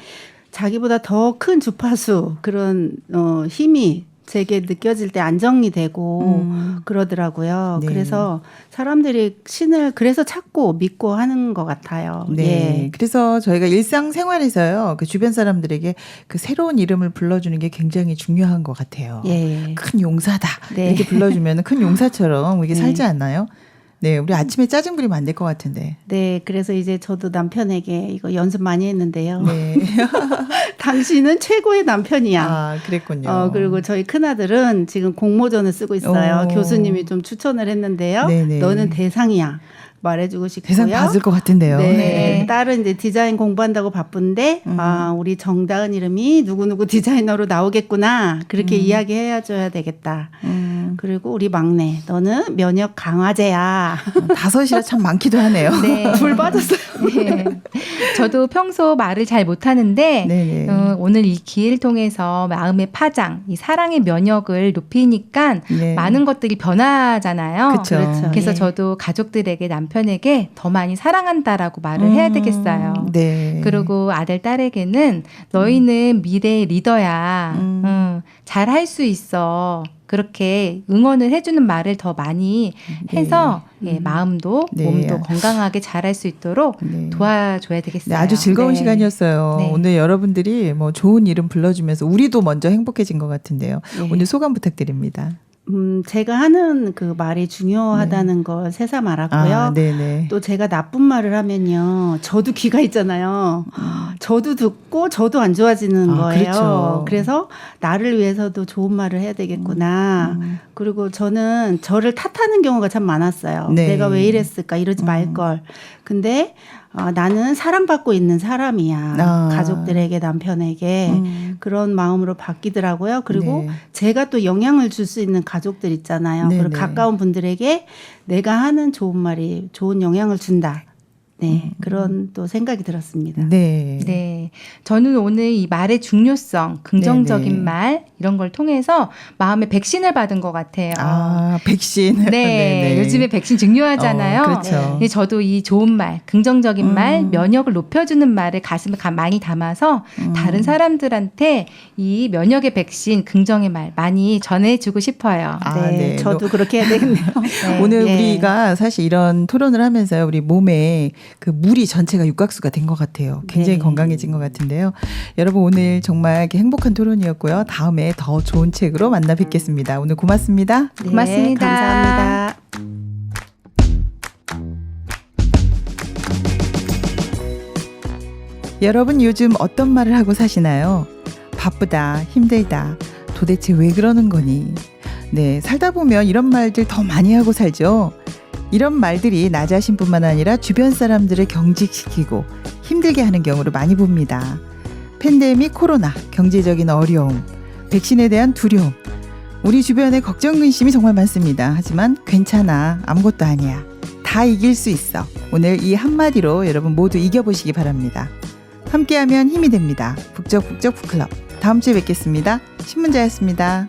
자기보다 더 큰 주파수 그런 힘이 제게 느껴질 때 안정이 되고 그러더라고요. 네. 그래서 사람들이 신을 그래서 찾고 믿고 하는 것 같아요. 네. 예. 그래서 저희가 일상생활에서요, 그 주변 사람들에게 그 새로운 이름을 불러주는 게 굉장히 중요한 것 같아요. 예. 큰 용사다. 네. 이렇게 불러주면 큰 용사처럼 이게 네. 살지 않나요? 네. 우리 아침에 짜증 부리면 안 될 것 같은데. 네, 그래서 이제 저도 남편에게 이거 연습 많이 했는데요. 네. 당신은 최고의 남편이야. 아, 그랬군요. 그리고 저희 큰아들은 지금 공모전을 쓰고 있어요. 오. 교수님이 좀 추천을 했는데요. 네네. 너는 대상이야. 말해주고 싶고요. 대상 받을 것 같은데요. 네. 네. 딸은 이제 디자인 공부한다고 바쁜데, 우리 정다은 이름이 누구누구 디자이너로 나오겠구나. 그렇게 이야기해줘야 되겠다. 그리고 우리 막내, 너는 면역 강화제야. 5이라 참 많기도 하네요. 네. 불 빠졌어요. 네. 저도 평소 말을 잘 못하는데 네네. 오늘 이 기회를 통해서 마음의 파장, 이 사랑의 면역을 높이니까 네. 많은 것들이 변하잖아요. 그쵸. 그렇죠. 그래서 예. 저도 가족들에게 남편에게 더 많이 사랑한다라고 말을 해야 되겠어요. 네. 그리고 아들, 딸에게는 너희는 미래의 리더야. 잘 할 수 있어. 그렇게 응원을 해주는 말을 더 많이 해서 예, 마음도 네. 몸도 건강하게 잘할 수 있도록 네. 도와줘야 되겠어요. 네, 아주 즐거운 네. 시간이었어요. 네. 오늘 여러분들이 뭐 좋은 이름 불러주면서 우리도 먼저 행복해진 것 같은데요. 네. 오늘 소감 부탁드립니다. 제가 하는 그 말이 중요하다는 걸 새삼 알았고요. 아, 네네. 또 제가 나쁜 말을 하면요. 저도 귀가 있잖아요. 저도 듣고 저도 안 좋아지는 아, 거예요. 그렇죠. 그래서 나를 위해서도 좋은 말을 해야 되겠구나. 그리고 저는 저를 탓하는 경우가 참 많았어요. 네. 내가 왜 이랬을까 이러지 말걸. 근데 나는 사랑받고 있는 사람이야. 아. 가족들에게 남편에게 그런 마음으로 바뀌더라고요. 그리고 네. 제가 또 영향을 줄 수 있는 가족들 있잖아요. 네네. 그리고 가까운 분들에게 내가 하는 좋은 말이 좋은 영향을 준다. 네, 그런 또 생각이 들었습니다. 네. 네. 저는 오늘 이 말의 중요성, 긍정적인 네네. 말, 이런 걸 통해서 마음의 백신을 받은 것 같아요. 아, 백신. 네. 네네. 요즘에 백신 중요하잖아요. 그렇죠. 네, 저도 이 좋은 말, 긍정적인 말, 면역을 높여주는 말을 가슴에 많이 담아서 다른 사람들한테 이 면역의 백신, 긍정의 말 많이 전해주고 싶어요. 아, 네, 네. 저도 그렇게 해야 되겠네요. 네. 오늘 예. 우리가 사실 이런 토론을 하면서요, 우리 몸에 그 물이 전체가 육각수가 된 것 같아요. 굉장히 네. 건강해진 것 같은데요. 여러분 오늘 정말 이렇게 행복한 토론이었고요. 다음에 더 좋은 책으로 만나 뵙겠습니다. 오늘 고맙습니다. 네, 고맙습니다. 감사합니다. 여러분 요즘 어떤 말을 하고 사시나요? 바쁘다, 힘들다, 도대체 왜 그러는 거니? 네, 살다 보면 이런 말들 더 많이 하고 살죠. 이런 말들이 나 자신뿐만 아니라 주변 사람들을 경직시키고 힘들게 하는 경우를 많이 봅니다. 팬데믹, 코로나, 경제적인 어려움, 백신에 대한 두려움, 우리 주변에 걱정, 근심이 정말 많습니다. 하지만 괜찮아, 아무것도 아니야. 다 이길 수 있어. 오늘 이 한마디로 여러분 모두 이겨보시기 바랍니다. 함께하면 힘이 됩니다. 북적북적 북클럽. 다음 주에 뵙겠습니다. 신문자였습니다.